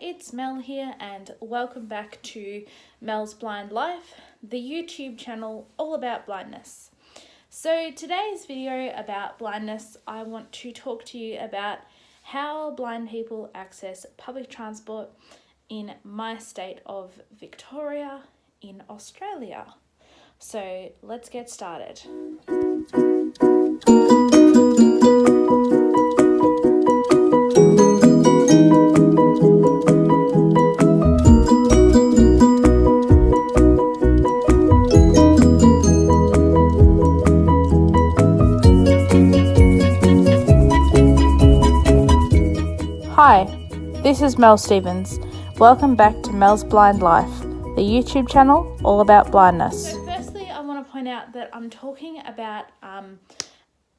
it's Mel here and welcome back to Mel's Blind Life, the YouTube channel all about blindness. So today's video about blindness, I want to talk to you about how blind people access public transport in my state of Victoria in Australia. So let's get started. Hi, this is Mel Stevens. Welcome back to Mel's Blind Life, the YouTube channel all about blindness. So firstly, I want to point out that I'm talking about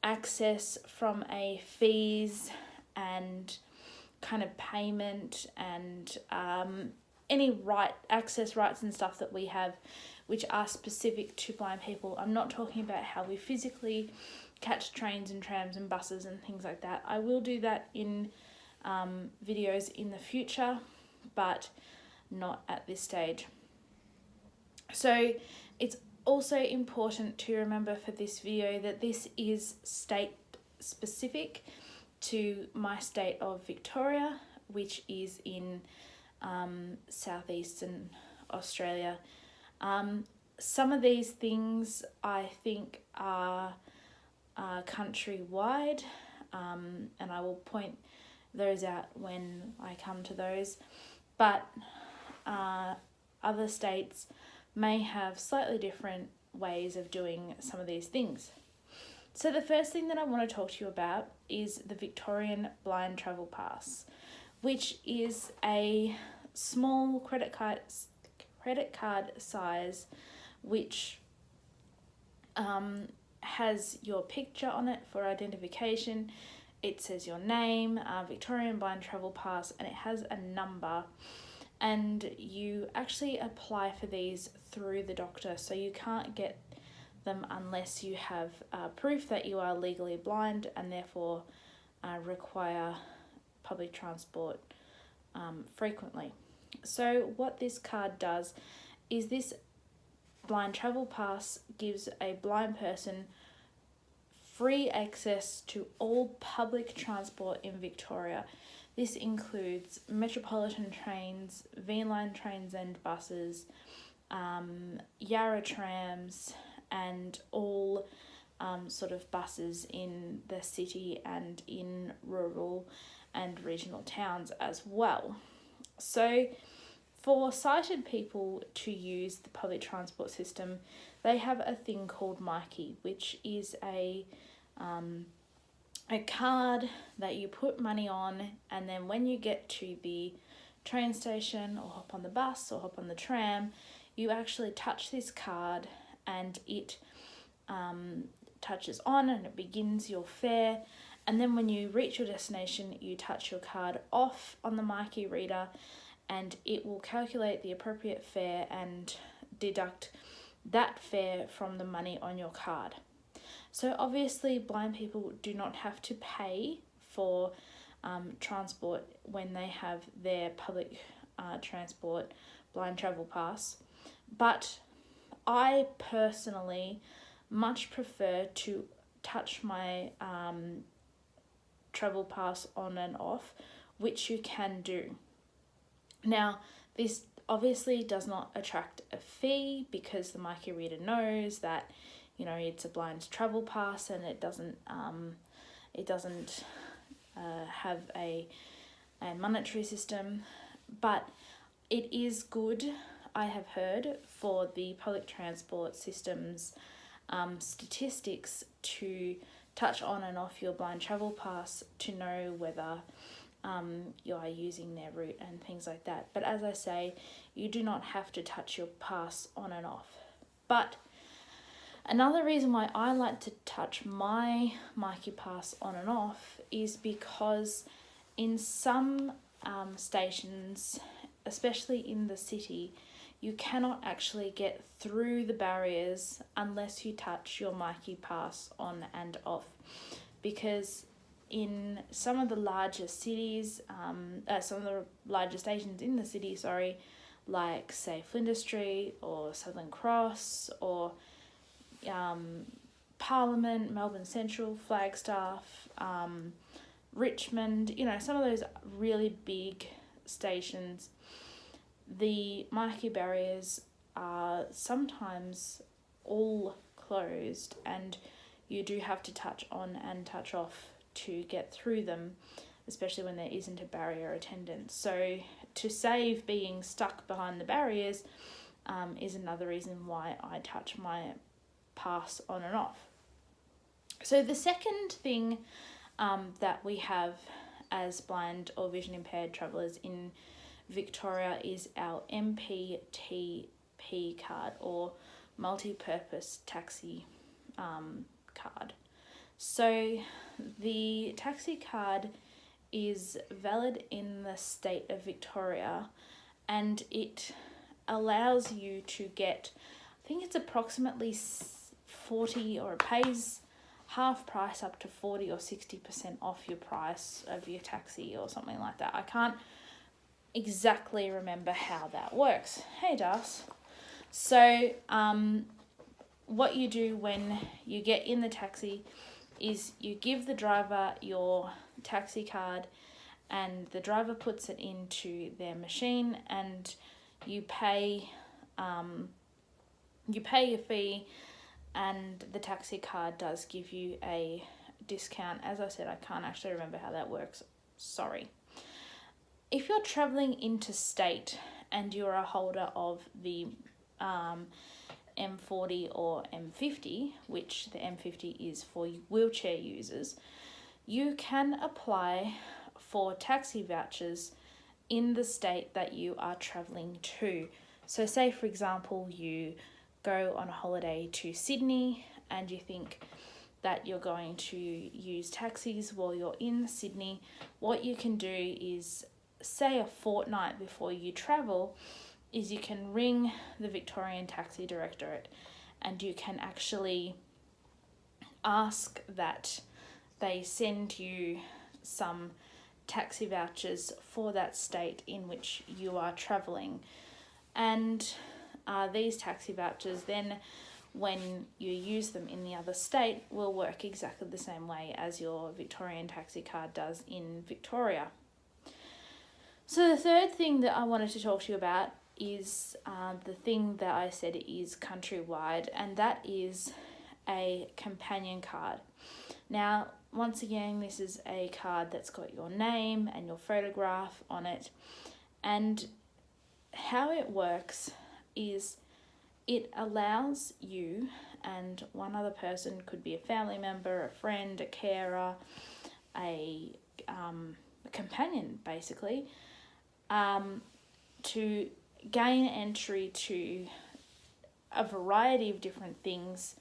access from a fees and kind of payment and any access rights and stuff that we have which are specific to blind people. I'm not talking about how we physically catch trains and trams and buses and things like that. I will do that in videos in the future, but not at this stage. So it's also important to remember for this video that this is state specific to my state of Victoria, which is in southeastern Australia. Some of these things I think are countrywide, and I will point those out when I come to those, but other states may have slightly different ways of doing some of these things. So the first thing that I want to talk to you about is the Victorian Blind Travel Pass, which is a small credit card size which has your picture on it for identification. It says your name, Victorian Blind Travel Pass, and it has a number, and you actually apply for these through the doctor, so you can't get them unless you have proof that you are legally blind and therefore require public transport frequently. So what this card does is this blind travel pass gives a blind person free access to all public transport in Victoria. This includes metropolitan trains, V-line trains and buses, Yarra trams, and all sort of buses in the city and in rural and regional towns as well. So for sighted people to use the public transport system, they have a thing called Myki, which is a card that you put money on, and then when you get to the train station or hop on the bus or hop on the tram, you actually touch this card and it touches on and it begins your fare, and then when you reach your destination you touch your card off on the Myki reader and it will calculate the appropriate fare and deduct that fare from the money on your card. So obviously blind people do not have to pay for transport when they have their public transport blind travel pass, but I personally much prefer to touch my travel pass on and off, which you can do. Now this obviously does not attract a fee because the Myki reader knows that it's a blind travel pass and it doesn't have a monetary system, but it is good, I have heard, for the public transport system's statistics to touch on and off your blind travel pass to know whether you are using their route and things like that. But as I say, you do not have to touch your pass on and off. But another reason why I like to touch my Myki pass on and off is because in some stations, especially in the city, you cannot actually get through the barriers unless you touch your Myki pass on and off, because in some of the larger cities, some of the larger stations in the city, like say Flinders Street or Southern Cross or Parliament, Melbourne Central, Flagstaff, Richmond, some of those really big stations, the marquee barriers are sometimes all closed, and you do have to touch on and touch off to get through them, especially when there isn't a barrier attendant. So to save being stuck behind the barriers is another reason why I touch my pass on and off. So the second thing that we have as blind or vision impaired travellers in Victoria is our MPTP card, or multi-purpose taxi card. So the taxi card is valid in the state of Victoria, and it allows you to get, I think it's approximately 40, or it pays half price up to 40 or 60% off your price of your taxi or something like that. I can't exactly remember how that works. Hey, Das. So what you do when you get in the taxi is you give the driver your taxi card, and the driver puts it into their machine, and you pay your fee, and the taxi card does give you a discount. As I said, I can't actually remember how that works. Sorry. If you're travelling interstate and you're a holder of the M40 or M50, which the M50 is for wheelchair users, you can apply for taxi vouchers in the state that you are travelling to. So say, for example, you go on a holiday to Sydney and you think that you're going to use taxis while you're in Sydney. What you can do is, say a fortnight before you travel, is you can ring the Victorian Taxi Directorate, and you can actually ask that they send you some taxi vouchers for that state in which you are travelling. And these taxi vouchers then, when you use them in the other state, will work exactly the same way as your Victorian taxi card does in Victoria. So the third thing that I wanted to talk to you about is the thing that I said is countrywide, and that is a companion card. Now, once again, this is a card that's got your name and your photograph on it, and how it works is it allows you and one other person, could be a family member, a friend, a carer, a companion basically, to gain entry to a variety of different things,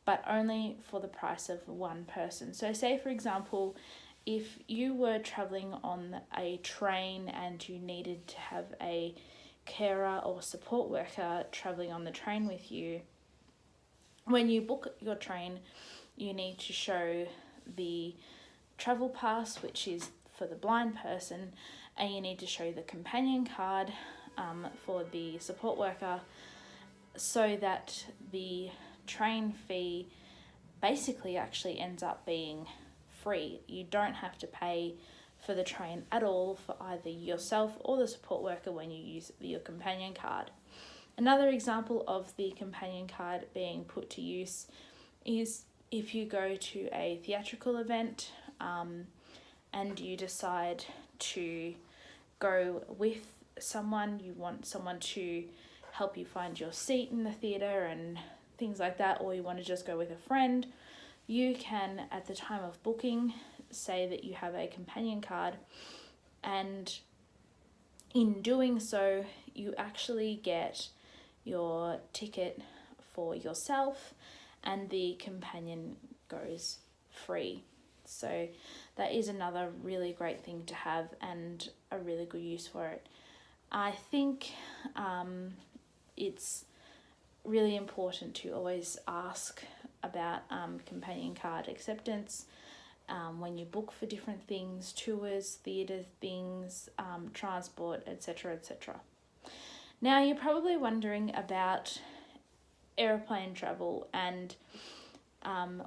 but only for the price of one person. So say, for example, if you were travelling on a train and you needed to have a carer or support worker travelling on the train with you, when you book your train, you need to show the travel pass, which is for the blind person, and you need to show the companion card for the support worker, so that the train fee basically actually ends up being free. You don't have to pay for the train at all for either yourself or the support worker when you use your companion card. Another example of the companion card being put to use is if you go to a theatrical event and you decide to go with someone, you want someone to help you find your seat in the theatre and things like that, or you want to just go with a friend, you can, at the time of booking, say that you have a companion card, and in doing so, you actually get your ticket for yourself and the companion goes free. So that is another really great thing to have and a really good use for it. I think it's really important to always ask about companion card acceptance when you book for different things, tours, theatre things, transport, etc., etc. Now, you're probably wondering about aeroplane travel and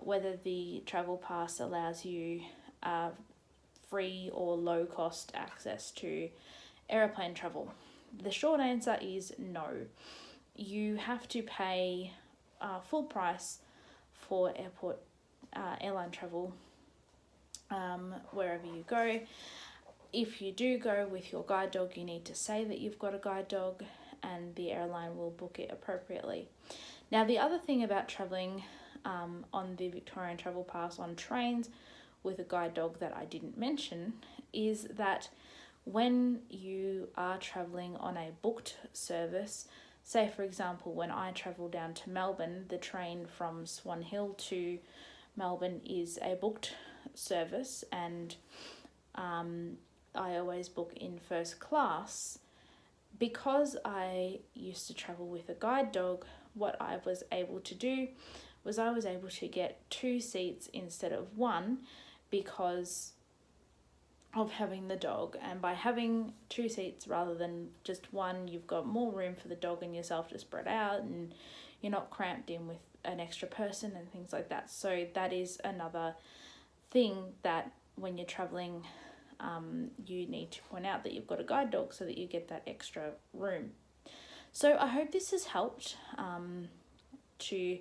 whether the travel pass allows you free or low cost access to aeroplane travel. The short answer is no. You have to pay full price for airline travel wherever you go. If you do go with your guide dog, you need to say that you've got a guide dog, and the airline will book it appropriately. Now, the other thing about travelling on the Victorian Travel Pass on trains with a guide dog that I didn't mention is that when you are travelling on a booked service, say for example when I travel down to Melbourne, the train from Swan Hill to Melbourne is a booked service, and I always book in first class. Because I used to travel with a guide dog, what I was able to do was I was able to get 2 seats instead of 1 because of having the dog. And by having 2 seats rather than just 1, you've got more room for the dog and yourself to spread out, and you're not cramped in with an extra person and things like that. So that is another thing that when you're traveling, you need to point out that you've got a guide dog so that you get that extra room. So I hope this has helped to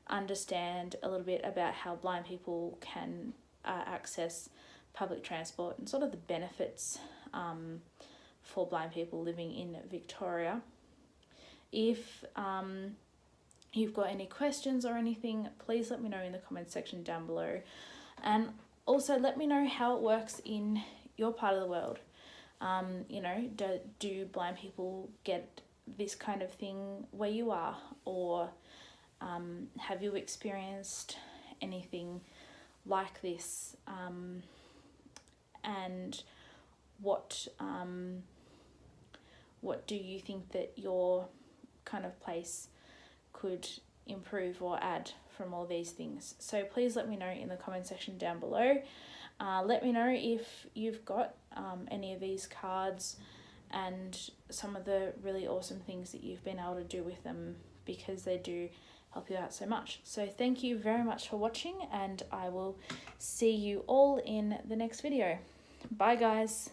understand a little bit about how blind people can access public transport and sort of the benefits for blind people living in Victoria. If you've got any questions or anything, please let me know in the comments section down below. And also let me know how it works in your part of the world. Do blind people get this kind of thing where you are, or have you experienced anything like this? And what do you think that your kind of place could improve or add from all these things? So please let me know in the comment section down below. Let me know if you've got any of these cards and some of the really awesome things that you've been able to do with them, because they do help you out so much. So thank you very much for watching, and I will see you all in the next video. Bye guys.